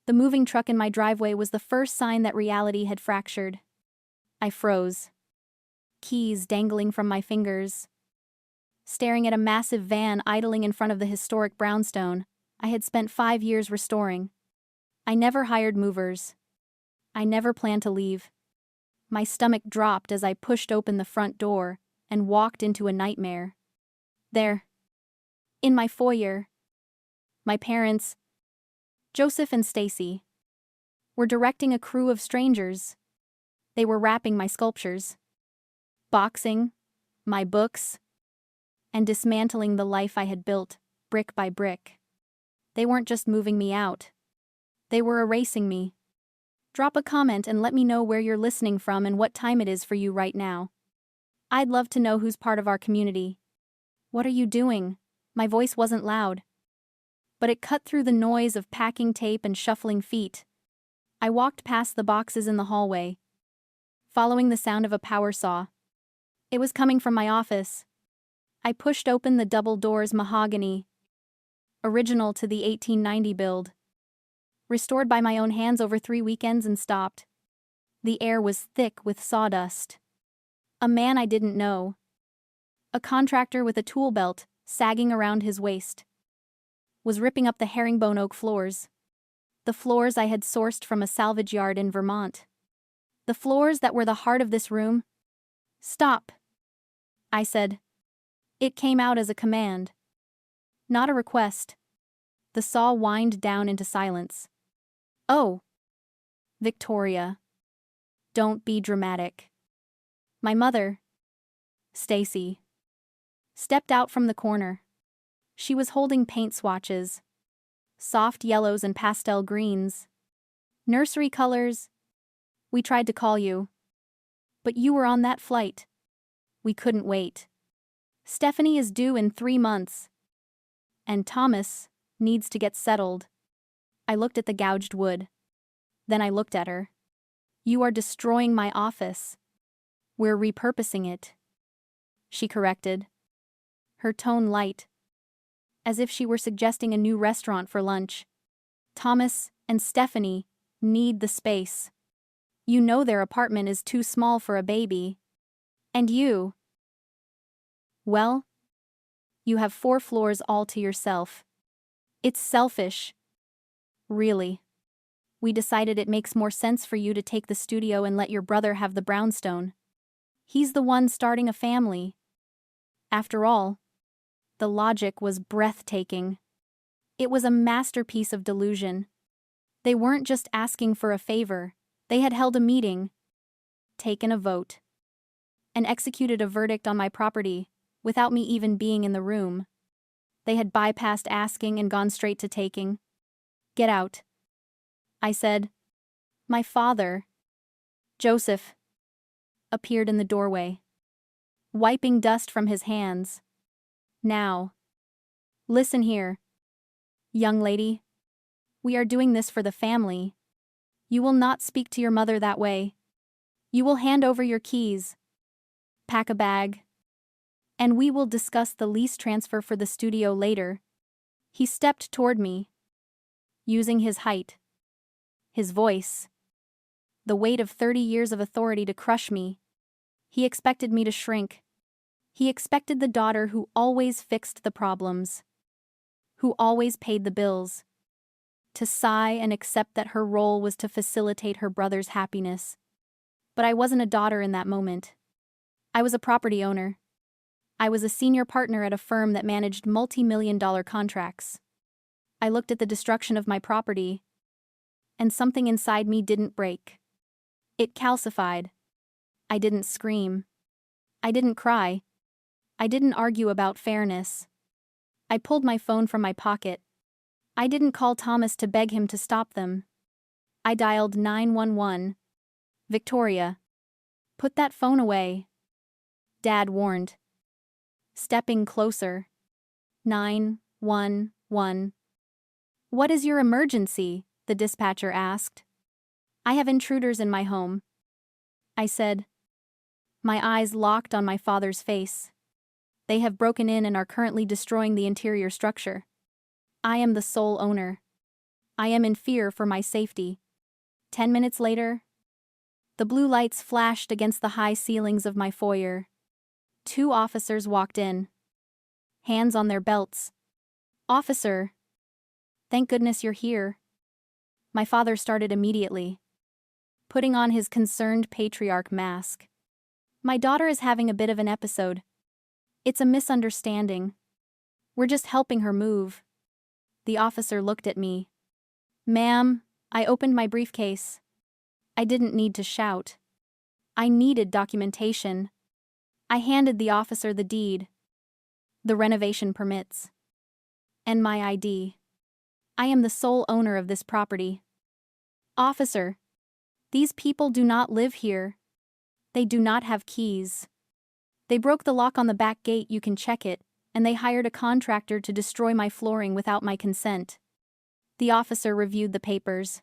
The moving truck in my driveway was the first sign that reality had fractured. I froze. Keys dangling from my fingers. Staring at a massive van idling in front of the historic brownstone I had spent 5 years restoring. I never hired movers. I never planned to leave. My stomach dropped as I pushed open the front door and walked into a nightmare. There, in my foyer, my parents, Joseph and Stacy, were directing a crew of strangers. They were wrapping my sculptures, boxing my books, and dismantling the life I had built, brick by brick. They weren't just moving me out. They were erasing me. Drop a comment and let me know where you're listening from and what time it is for you right now. I'd love to know who's part of our community. What are you doing? My voice wasn't loud, but it cut through the noise of packing tape and shuffling feet. I walked past the boxes in the hallway, following the sound of a power saw. It was coming from my office. I pushed open the double doors, mahogany, original to the 1890 build, restored by my own hands over 3 weekends, and stopped. The air was thick with sawdust. A man I didn't know, a contractor with a tool belt sagging around his waist, was ripping up the herringbone oak floors. The floors I had sourced from a salvage yard in Vermont. The floors that were the heart of this room. Stop, I said. It came out as a command, not a request. The saw whined down into silence. Oh, Victoria, don't be dramatic. My mother, Stacy, stepped out from the corner. She was holding paint swatches, soft yellows and pastel greens, nursery colors. We tried to call you, but you were on that flight. We couldn't wait. Stephanie is due in 3 months, and Thomas needs to get settled. I looked at the gouged wood. Then I looked at her. You are destroying my office. We're repurposing it, she corrected, her tone light, as if she were suggesting a new restaurant for lunch. Thomas and Stephanie need the space. You know their apartment is too small for a baby. And you, well, you have 4 floors all to yourself. It's selfish. Really. We decided it makes more sense for you to take the studio and let your brother have the brownstone. He's the one starting a family. After all, the logic was breathtaking. It was a masterpiece of delusion. They weren't just asking for a favor. They had held a meeting, taken a vote, and executed a verdict on my property without me even being in the room. They had bypassed asking and gone straight to taking. Get out, I said. My father, Joseph, appeared in the doorway, wiping dust from his hands. Now, listen here, young lady. We are doing this for the family. You will not speak to your mother that way. You will hand over your keys, pack a bag, and we will discuss the lease transfer for the studio later. He stepped toward me, using his height, his voice, the weight of 30 years of authority to crush me. He expected me to shrink. He expected the daughter who always fixed the problems, who always paid the bills, to sigh and accept that her role was to facilitate her brother's happiness. But I wasn't a daughter in that moment. I was a property owner. I was a senior partner at a firm that managed multi-million-dollar contracts. I looked at the destruction of my property, and something inside me didn't break. It calcified. I didn't scream. I didn't cry. I didn't argue about fairness. I pulled my phone from my pocket. I didn't call Thomas to beg him to stop them. I dialed 911. Victoria, put that phone away, Dad warned. Stepping closer. 911. What is your emergency? The dispatcher asked. I have intruders in my home, I said. My eyes locked on my father's face. They have broken in and are currently destroying the interior structure. I am the sole owner. I am in fear for my safety. 10 minutes later, the blue lights flashed against the high ceilings of my foyer. 2 officers walked in, hands on their belts. "Officer, thank goodness you're here." My father started immediately, putting on his concerned patriarch mask. "My daughter is having a bit of an episode. It's a misunderstanding. We're just helping her move." The officer looked at me. "Ma'am," I opened my briefcase. I didn't need to shout. I needed documentation. I handed the officer the deed, the renovation permits, and my ID. "I am the sole owner of this property." "Officer, these people do not live here. They do not have keys. They broke the lock on the back gate, you can check it, and they hired a contractor to destroy my flooring without my consent." The officer reviewed the papers.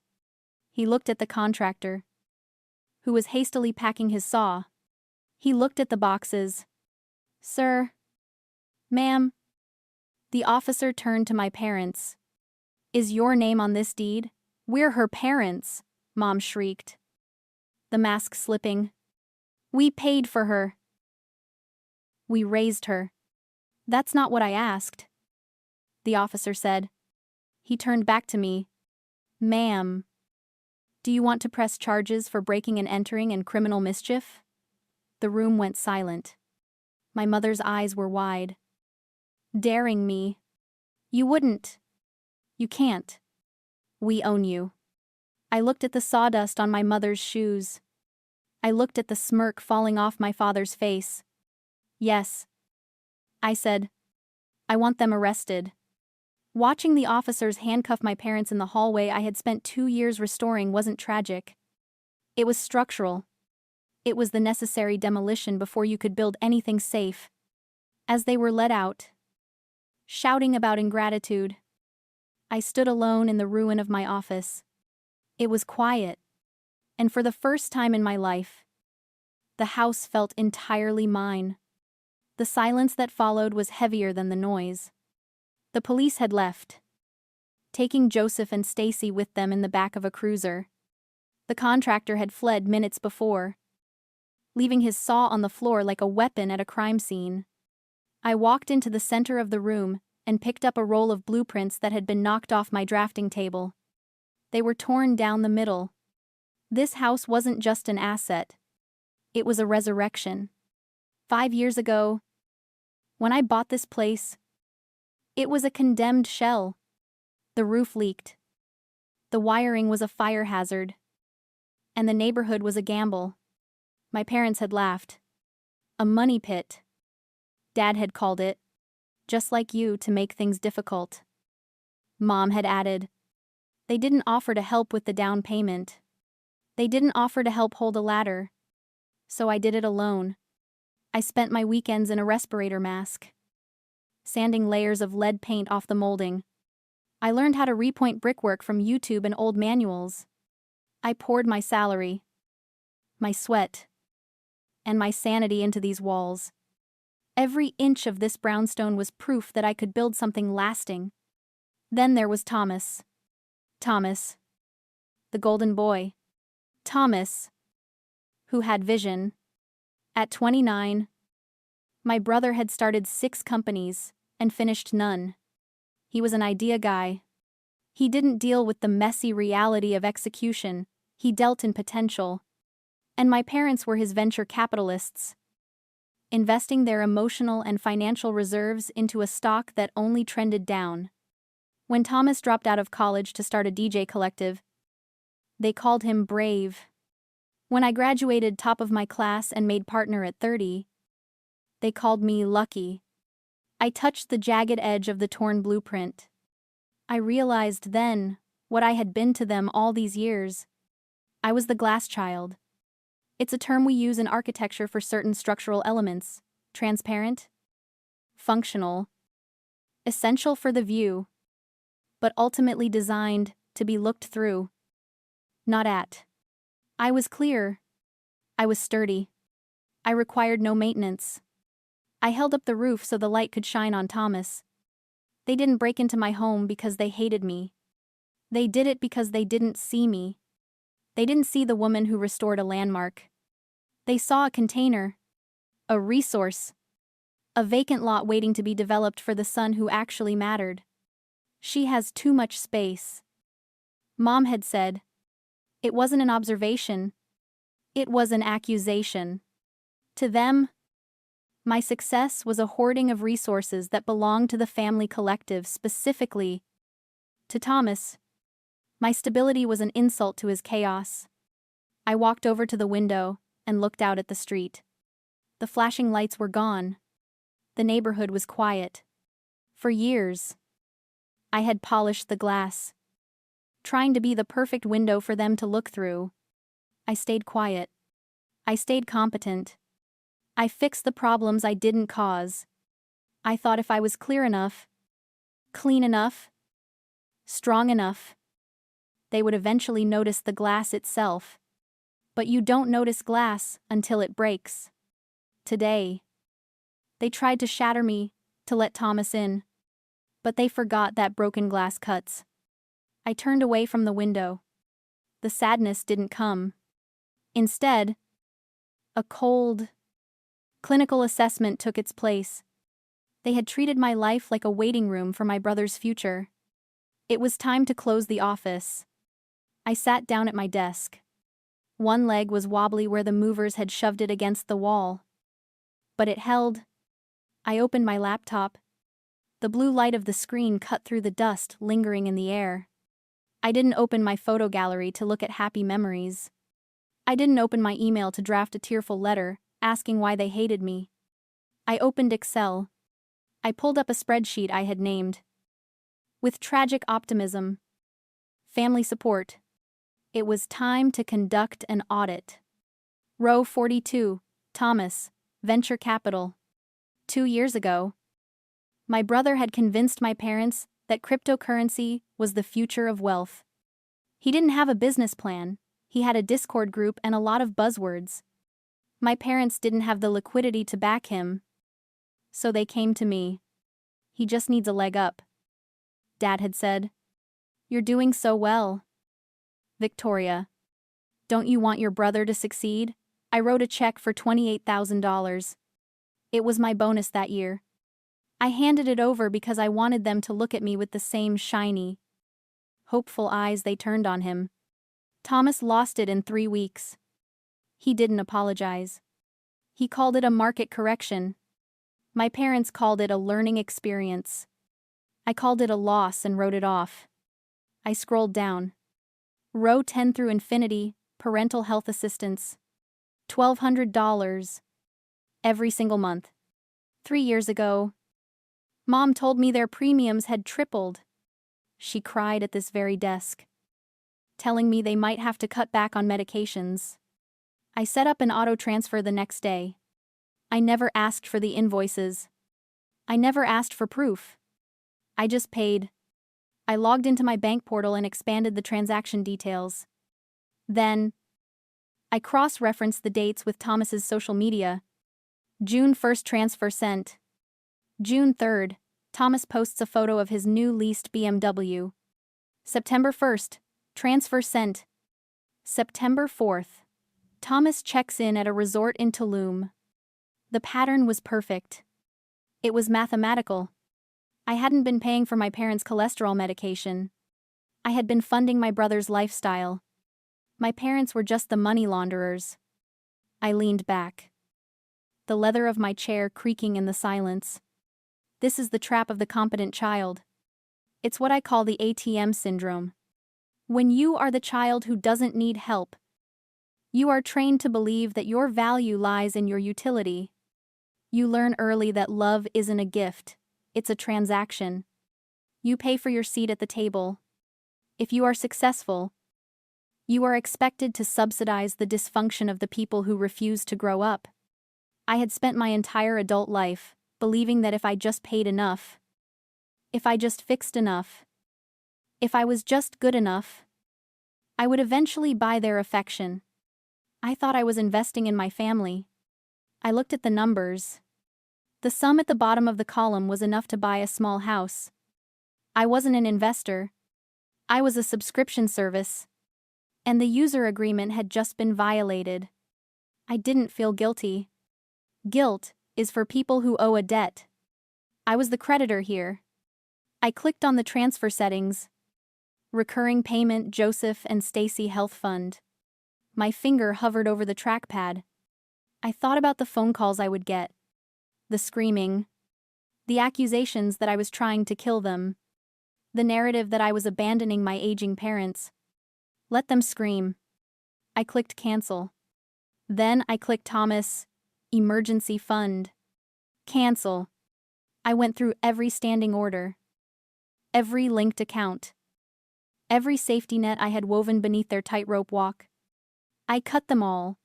He looked at the contractor, who was hastily packing his saw. He looked at the boxes. "Sir, ma'am." The officer turned to my parents. "Is your name on this deed?" "We're her parents," Mom shrieked, the mask slipping. "We paid for her. We raised her." "That's not what I asked," the officer said. He turned back to me. "Ma'am, do you want to press charges for breaking and entering and criminal mischief?" The room went silent. My mother's eyes were wide. "Daring me. You wouldn't. You can't. We own you." I looked at the sawdust on my mother's shoes. I looked at the smirk falling off my father's face. "Yes," I said. "I want them arrested." Watching the officers handcuff my parents in the hallway I had spent 2 years restoring wasn't tragic. It was structural. It was the necessary demolition before you could build anything safe. As they were let out, shouting about ingratitude, I stood alone in the ruin of my office. It was quiet, and for the first time in my life, the house felt entirely mine. The silence that followed was heavier than the noise. The police had left, taking Joseph and Stacy with them in the back of a cruiser. The contractor had fled minutes before, leaving his saw on the floor like a weapon at a crime scene. I walked into the center of the room and picked up a roll of blueprints that had been knocked off my drafting table. They were torn down the middle. This house wasn't just an asset. It was a resurrection. 5 years ago, when I bought this place, it was a condemned shell. The roof leaked. The wiring was a fire hazard. And the neighborhood was a gamble. My parents had laughed. A money pit. Dad had called it, just like you, to make things difficult. Mom had added, they didn't offer to help with the down payment. They didn't offer to help hold a ladder. So I did it alone. I spent my weekends in a respirator mask, sanding layers of lead paint off the molding. I learned how to repoint brickwork from YouTube and old manuals. I poured my salary, my sweat, and my sanity into these walls. Every inch of this brownstone was proof that I could build something lasting. Then there was Thomas. Thomas, the golden boy. Thomas, who had vision. At 29, my brother had started 6 companies and finished none. He was an idea guy. He didn't deal with the messy reality of execution, he dealt in potential. And my parents were his venture capitalists, investing their emotional and financial reserves into a stock that only trended down. When Thomas dropped out of college to start a DJ collective, they called him brave. When I graduated top of my class and made partner at 30, they called me lucky. I touched the jagged edge of the torn blueprint. I realized then what I had been to them all these years. I was the glass child. It's a term we use in architecture for certain structural elements: transparent, functional, essential for the view, but ultimately designed to be looked through, not at. I was clear. I was sturdy. I required no maintenance. I held up the roof so the light could shine on Thomas. They didn't break into my home because they hated me. They did it because they didn't see me. They didn't see the woman who restored a landmark. They saw a container, a resource, a vacant lot waiting to be developed for the son who actually mattered. She has too much space. Mom had said. It wasn't an observation. It was an accusation. To them, my success was a hoarding of resources that belonged to the family collective, specifically to Thomas. My stability was an insult to his chaos. I walked over to the window and looked out at the street. The flashing lights were gone. The neighborhood was quiet. For years, I had polished the glass, trying to be the perfect window for them to look through. I stayed quiet. I stayed competent. I fixed the problems I didn't cause. I thought if I was clear enough, clean enough, strong enough, they would eventually notice the glass itself. But you don't notice glass until it breaks. Today, they tried to shatter me to let Thomas in, but they forgot that broken glass cuts. I turned away from the window. The sadness didn't come. Instead, a cold, clinical assessment took its place. They had treated my life like a waiting room for my brother's future. It was time to close the office. I sat down at my desk. One leg was wobbly where the movers had shoved it against the wall. But it held. I opened my laptop. The blue light of the screen cut through the dust lingering in the air. I didn't open my photo gallery to look at happy memories. I didn't open my email to draft a tearful letter, asking why they hated me. I opened Excel. I pulled up a spreadsheet I had named. With tragic optimism. Family support. It was time to conduct an audit. Row 42, Thomas, Venture Capital. 2 years ago, my brother had convinced my parents that cryptocurrency was the future of wealth. He didn't have a business plan, he had a Discord group and a lot of buzzwords. My parents didn't have the liquidity to back him, so they came to me. He just needs a leg up. Dad had said. You're doing so well. Victoria. Don't you want your brother to succeed? I wrote a check for $28,000. It was my bonus that year. I handed it over because I wanted them to look at me with the same shiny, hopeful eyes they turned on him. Thomas lost it in 3 weeks. He didn't apologize. He called it a market correction. My parents called it a learning experience. I called it a loss and wrote it off. I scrolled down. Row 10 through infinity, parental health assistance. $1,200. Every single month. 3 years ago, Mom told me their premiums had tripled. She cried at this very desk, telling me they might have to cut back on medications. I set up an auto transfer the next day. I never asked for the invoices. I never asked for proof. I just paid. I logged into my bank portal and expanded the transaction details. Then, I cross-referenced the dates with Thomas's social media. June 1st transfer sent. June 3rd, Thomas posts a photo of his new leased BMW. September 1st, transfer sent. September 4th, Thomas checks in at a resort in Tulum. The pattern was perfect. It was mathematical. I hadn't been paying for my parents' cholesterol medication. I had been funding my brother's lifestyle. My parents were just the money launderers. I leaned back, the leather of my chair creaking in the silence. This is the trap of the competent child. It's what I call the ATM syndrome. When you are the child who doesn't need help, you are trained to believe that your value lies in your utility. You learn early that love isn't a gift, it's a transaction. You pay for your seat at the table. If you are successful, you are expected to subsidize the dysfunction of the people who refuse to grow up. I had spent my entire adult life believing that if I just paid enough, if I just fixed enough, if I was just good enough, I would eventually buy their affection. I thought I was investing in my family. I looked at the numbers. The sum at the bottom of the column was enough to buy a small house. I wasn't an investor. I was a subscription service, and the user agreement had just been violated. I didn't feel guilty. Guilt is for people who owe a debt. I was the creditor here. I clicked on the transfer settings. Recurring payment Joseph and Stacy Health Fund. My finger hovered over the trackpad. I thought about the phone calls I would get. The screaming. The accusations that I was trying to kill them. The narrative that I was abandoning my aging parents. Let them scream. I clicked cancel. Then I clicked Thomas, emergency fund. Cancel. I went through every standing order. Every linked account. Every safety net I had woven beneath their tightrope walk. I cut them all.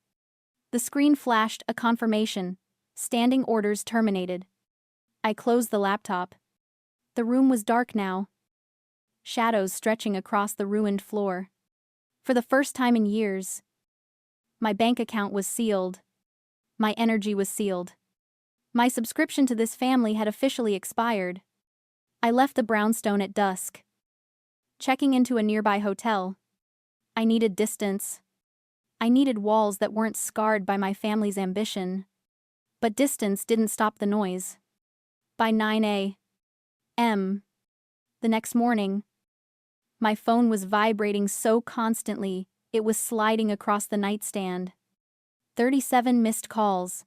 The screen flashed a confirmation. Standing orders terminated. I closed the laptop. The room was dark now. Shadows stretching across the ruined floor. For the first time in years, my bank account was sealed. My energy was sealed. My subscription to this family had officially expired. I left the brownstone at dusk. Checking into a nearby hotel. I needed distance. I needed walls that weren't scarred by my family's ambition. But distance didn't stop the noise. By 9 a.m. the next morning, my phone was vibrating so constantly, it was sliding across the nightstand. 37 missed calls.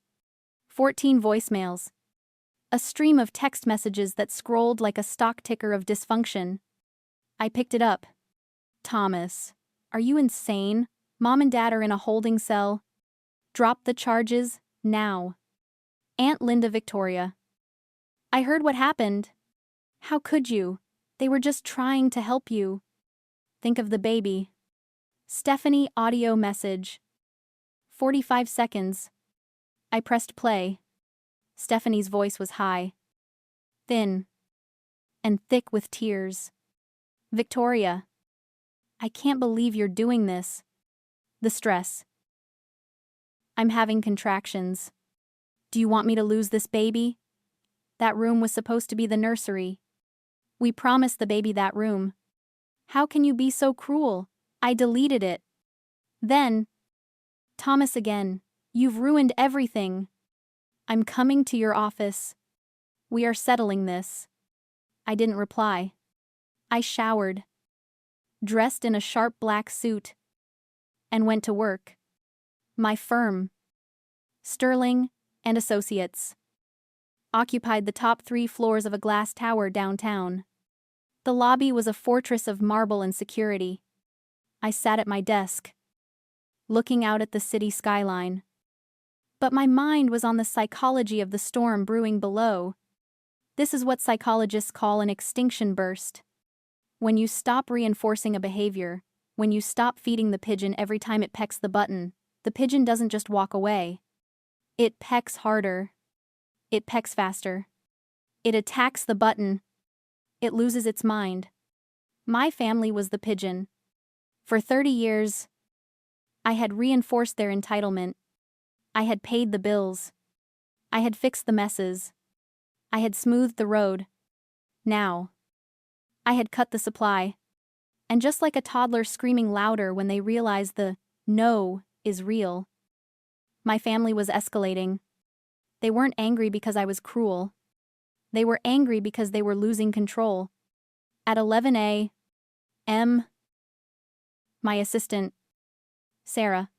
14 voicemails. A stream of text messages that scrolled like a stock ticker of dysfunction. I picked it up. Thomas, are you insane? Mom and Dad are in a holding cell. Drop the charges, now. Aunt Linda Victoria. I heard what happened. How could you? They were just trying to help you. Think of the baby. Stephanie audio message. 45 seconds. I pressed play. Stephanie's voice was high, thin, and thick with tears. Victoria. I can't believe you're doing this. The stress. I'm having contractions. Do you want me to lose this baby? That room was supposed to be the nursery. We promised the baby that room. How can you be so cruel? I deleted it. Then, Thomas again, you've ruined everything. I'm coming to your office. We are settling this. I didn't reply. I showered, dressed in a sharp black suit, and went to work. My firm, Sterling and Associates, occupied the top 3 floors of a glass tower downtown. The lobby was a fortress of marble and security. I sat at my desk, looking out at the city skyline. But my mind was on the psychology of the storm brewing below. This is what psychologists call an extinction burst. When you stop reinforcing a behavior, when you stop feeding the pigeon every time it pecks the button, the pigeon doesn't just walk away. It pecks harder. It pecks faster. It attacks the button. It loses its mind. My family was the pigeon. For 30 years, I had reinforced their entitlement. I had paid the bills. I had fixed the messes. I had smoothed the road. Now, I had cut the supply. And just like a toddler screaming louder when they realize the no is real, my family was escalating. They weren't angry because I was cruel. They were angry because they were losing control. At 11 a.m., my assistant, Sarah,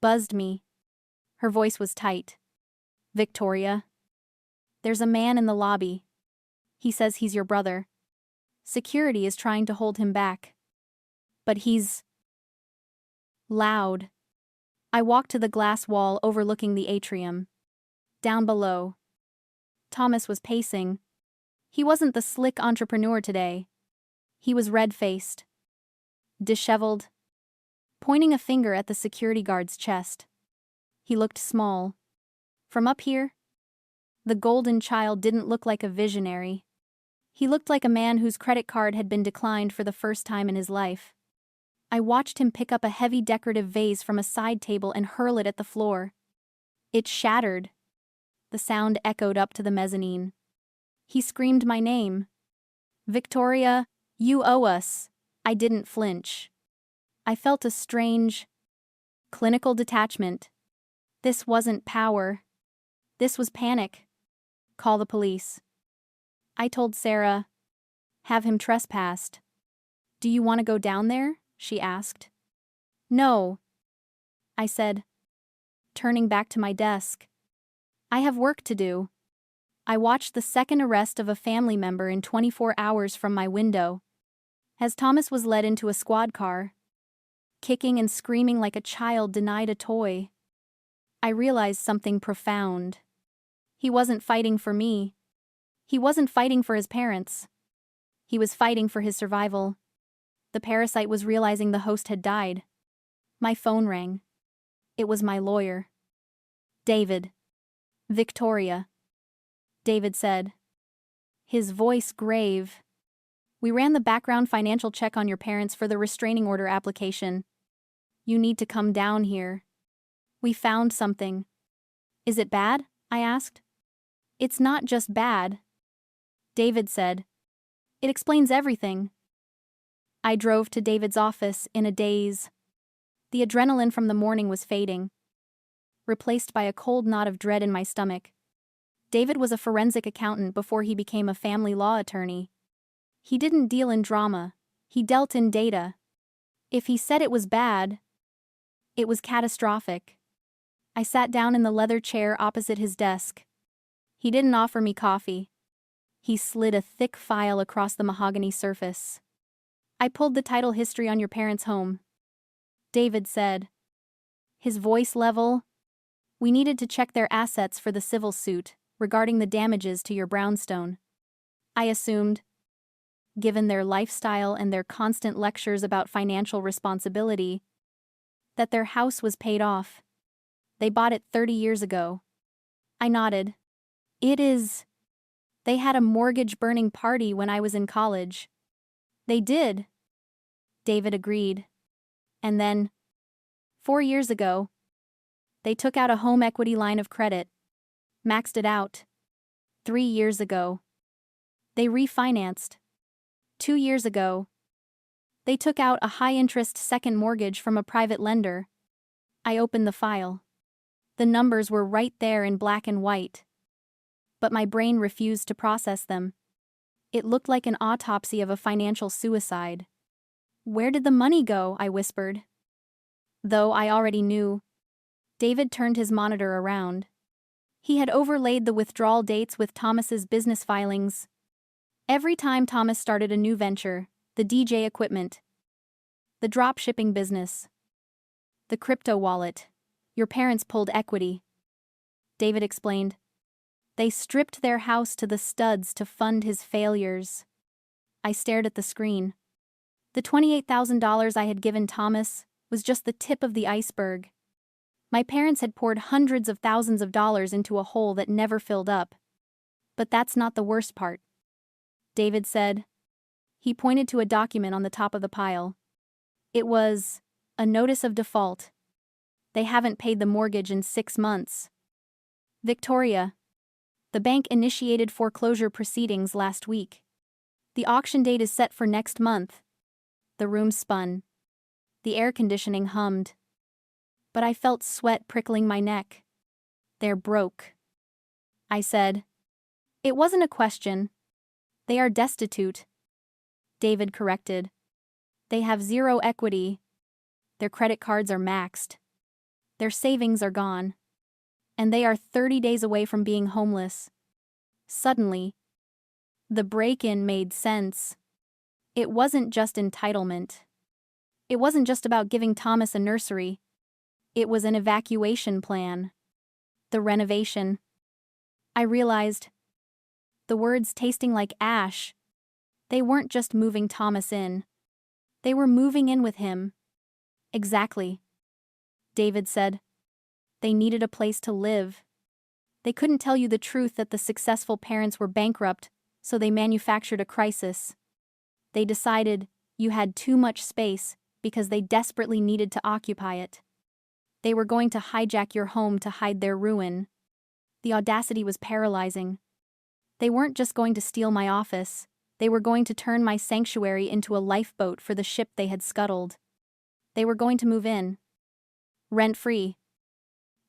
buzzed me. Her voice was tight. Victoria, there's a man in the lobby. He says he's your brother. Security is trying to hold him back. But he's loud. I walked to the glass wall overlooking the atrium. Down below, Thomas was pacing. He wasn't the slick entrepreneur today. He was red-faced, disheveled, pointing a finger at the security guard's chest. He looked small. From up here, the golden child didn't look like a visionary. He looked like a man whose credit card had been declined for the first time in his life. I watched him pick up a heavy decorative vase from a side table and hurl it at the floor. It shattered. The sound echoed up to the mezzanine. He screamed my name. Victoria, you owe us. I didn't flinch. I felt a strange, clinical detachment. This wasn't power. This was panic. Call the police. I told Sarah. Have him trespassed. Do you want to go down there? She asked. No, I said, turning back to my desk. I have work to do. I watched the second arrest of a family member in 24 hours from my window. As Thomas was led into a squad car, kicking and screaming like a child denied a toy, I realized something profound. He wasn't fighting for me. He wasn't fighting for his parents. He was fighting for his survival. The parasite was realizing the host had died. My phone rang. It was my lawyer. David. Victoria. David said, his voice grave. We ran the background financial check on your parents for the restraining order application. You need to come down here. We found something. Is it bad? I asked. It's not just bad. David said. It explains everything. I drove to David's office in a daze. The adrenaline from the morning was fading, replaced by a cold knot of dread in my stomach. David was a forensic accountant before he became a family law attorney. He didn't deal in drama, he dealt in data. If he said it was bad, it was catastrophic. I sat down in the leather chair opposite his desk. He didn't offer me coffee. He slid a thick file across the mahogany surface. I pulled the title history on your parents' home. David said, his voice level. We needed to check their assets for the civil suit regarding the damages to your brownstone. I assumed, given their lifestyle and their constant lectures about financial responsibility, that their house was paid off. They bought it 30 years ago. I nodded. It is. They had a mortgage-burning party when I was in college. They did. David agreed. And then, 4 years ago, they took out a home equity line of credit, maxed it out. 3 years ago, they refinanced. 2 years ago, they took out a high-interest second mortgage from a private lender. I opened the file. The numbers were right there in black and white. But my brain refused to process them. It looked like an autopsy of a financial suicide. Where did the money go? I whispered. Though I already knew. David turned his monitor around. He had overlaid the withdrawal dates with Thomas's business filings. Every time Thomas started a new venture, the DJ equipment, the drop shipping business, the crypto wallet, your parents pulled equity. David explained. They stripped their house to the studs to fund his failures. I stared at the screen. The $28,000 I had given Thomas was just the tip of the iceberg. My parents had poured hundreds of thousands of dollars into a hole that never filled up. But that's not the worst part. David said. He pointed to a document on the top of the pile. It was a notice of default. They haven't paid the mortgage in 6 months. Victoria. The bank initiated foreclosure proceedings last week. The auction date is set for next month. The room spun. The air conditioning hummed. But I felt sweat prickling my neck. They're broke. I said. It wasn't a question. They are destitute. David corrected. They have zero equity. Their credit cards are maxed. Their savings are gone. And they are 30 days away from being homeless. Suddenly, the break-in made sense. It wasn't just entitlement. It wasn't just about giving Thomas a nursery. It was an evacuation plan. The renovation. I realized. The words tasting like ash. They weren't just moving Thomas in. They were moving in with him. Exactly. David said. They needed a place to live. They couldn't tell you the truth that the successful parents were bankrupt, so they manufactured a crisis. They decided you had too much space because they desperately needed to occupy it. They were going to hijack your home to hide their ruin. The audacity was paralyzing. They weren't just going to steal my office, They were going to turn my sanctuary into a lifeboat for the ship they had scuttled. They were going to move in, rent-free,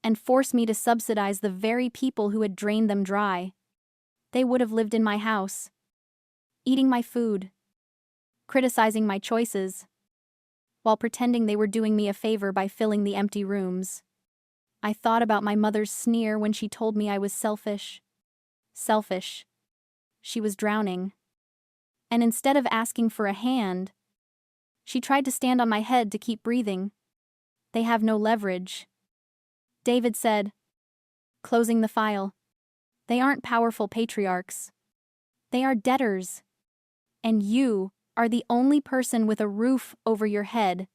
and force me to subsidize the very people who had drained them dry. They would have lived in my house, eating my food, criticizing my choices, while pretending they were doing me a favor by filling the empty rooms. I thought about my mother's sneer when she told me I was selfish. Selfish. She was drowning. And instead of asking for a hand, she tried to stand on my head to keep breathing. They have no leverage. David said, closing the file. They aren't powerful patriarchs. They are debtors. And you are the only person with a roof over your head.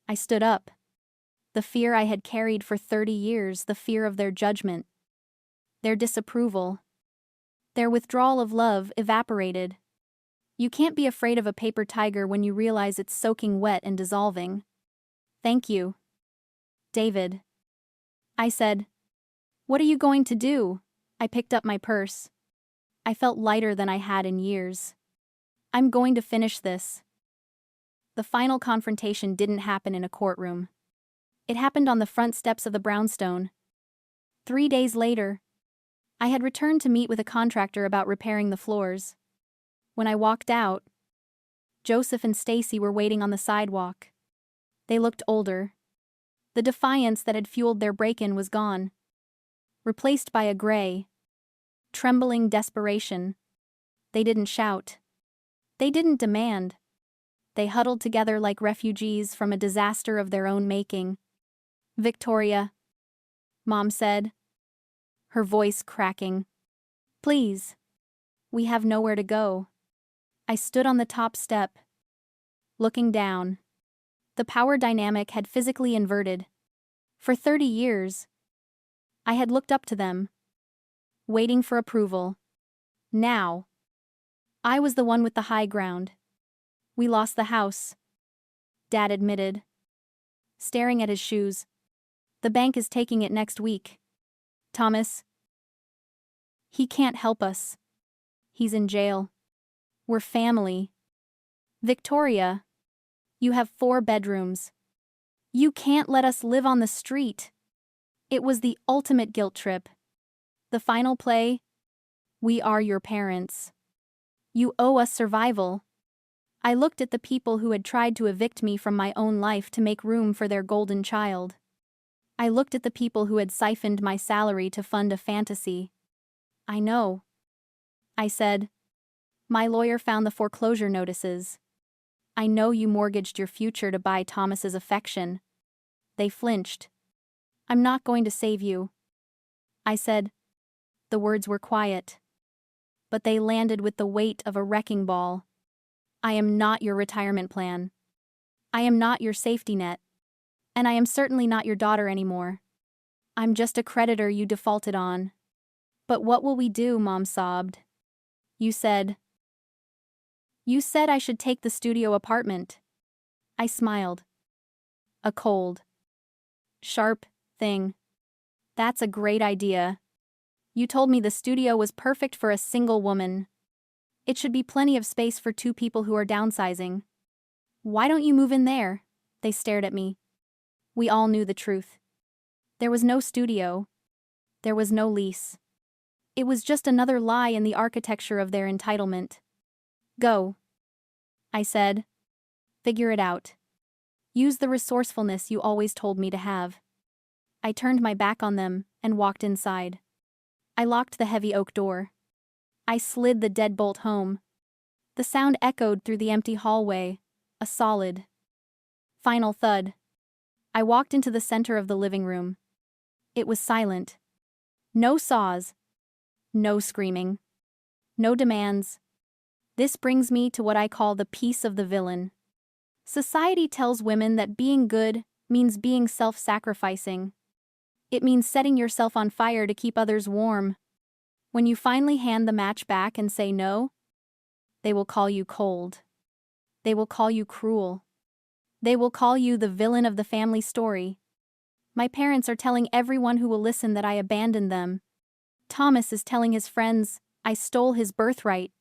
I stood up. The fear I had carried for 30 years, the fear of their judgment, their disapproval, their withdrawal of love evaporated. You can't be afraid of a paper tiger when you realize it's soaking wet and dissolving. Thank you, David. I said. What are you going to do? I picked up my purse. I felt lighter than I had in years. I'm going to finish this. The final confrontation didn't happen in a courtroom. It happened on the front steps of the brownstone. 3 days later, I had returned to meet with a contractor about repairing the floors. When I walked out, Joseph and Stacy were waiting on the sidewalk. They looked older. The defiance that had fueled their break-in was gone, replaced by a gray, trembling desperation. They didn't shout. They didn't demand. They huddled together like refugees from a disaster of their own making. Victoria, Mom said, her voice cracking. Please. We have nowhere to go. I stood on the top step, looking down. The power dynamic had physically inverted. For 30 years, I had looked up to them, waiting for approval. Now, I was the one with the high ground. We lost the house, Dad admitted, staring at his shoes. The bank is taking it next week. Thomas. He can't help us. He's in jail. We're family. Victoria, you have 4 bedrooms. You can't let us live on the street. It was the ultimate guilt trip. The final play? We are your parents. You owe us survival. I looked at the people who had tried to evict me from my own life to make room for their golden child. I looked at the people who had siphoned my salary to fund a fantasy. I know, I said. My lawyer found the foreclosure notices. I know you mortgaged your future to buy Thomas's affection. They flinched. I'm not going to save you, I said. The words were quiet, but they landed with the weight of a wrecking ball. I am not your retirement plan. I am not your safety net. And I am certainly not your daughter anymore. I'm just a creditor you defaulted on. But what will we do, Mom sobbed. You said I should take the studio apartment. I smiled. A cold, sharp thing. That's a great idea. You told me the studio was perfect for a single woman. It should be plenty of space for 2 people who are downsizing. Why don't you move in there? They stared at me. We all knew the truth. There was no studio. There was no lease. It was just another lie in the architecture of their entitlement. Go, I said. Figure it out. Use the resourcefulness you always told me to have. I turned my back on them and walked inside. I locked the heavy oak door. I slid the deadbolt home. The sound echoed through the empty hallway, a solid, final thud. I walked into the center of the living room. It was silent. No saws. No screaming. No demands. This brings me to what I call the piece of the villain. Society tells women that being good means being self-sacrificing. It means setting yourself on fire to keep others warm. When you finally hand the match back and say no, they will call you cold. They will call you cruel. They will call you the villain of the family story. My parents are telling everyone who will listen that I abandoned them. Thomas is telling his friends I stole his birthright.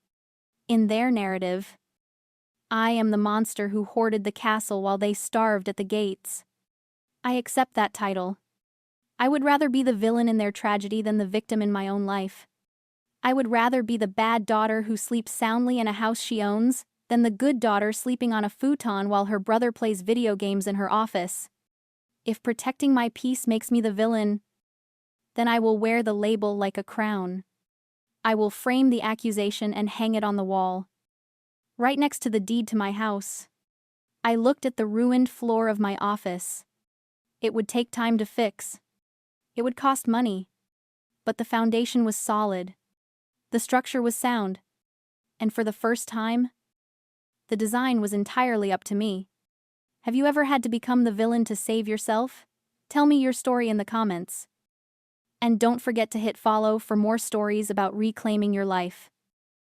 In their narrative, I am the monster who hoarded the castle while they starved at the gates. I accept that title. I would rather be the villain in their tragedy than the victim in my own life. I would rather be the bad daughter who sleeps soundly in a house she owns than the good daughter sleeping on a futon while her brother plays video games in her office. If protecting my peace makes me the villain, then I will wear the label like a crown. I will frame the accusation and hang it on the wall, right next to the deed to my house. I looked at the ruined floor of my office. It would take time to fix. It would cost money. But the foundation was solid. The structure was sound. And for the first time, the design was entirely up to me. Have you ever had to become the villain to save yourself? Tell me your story in the comments. And don't forget to hit follow for more stories about reclaiming your life.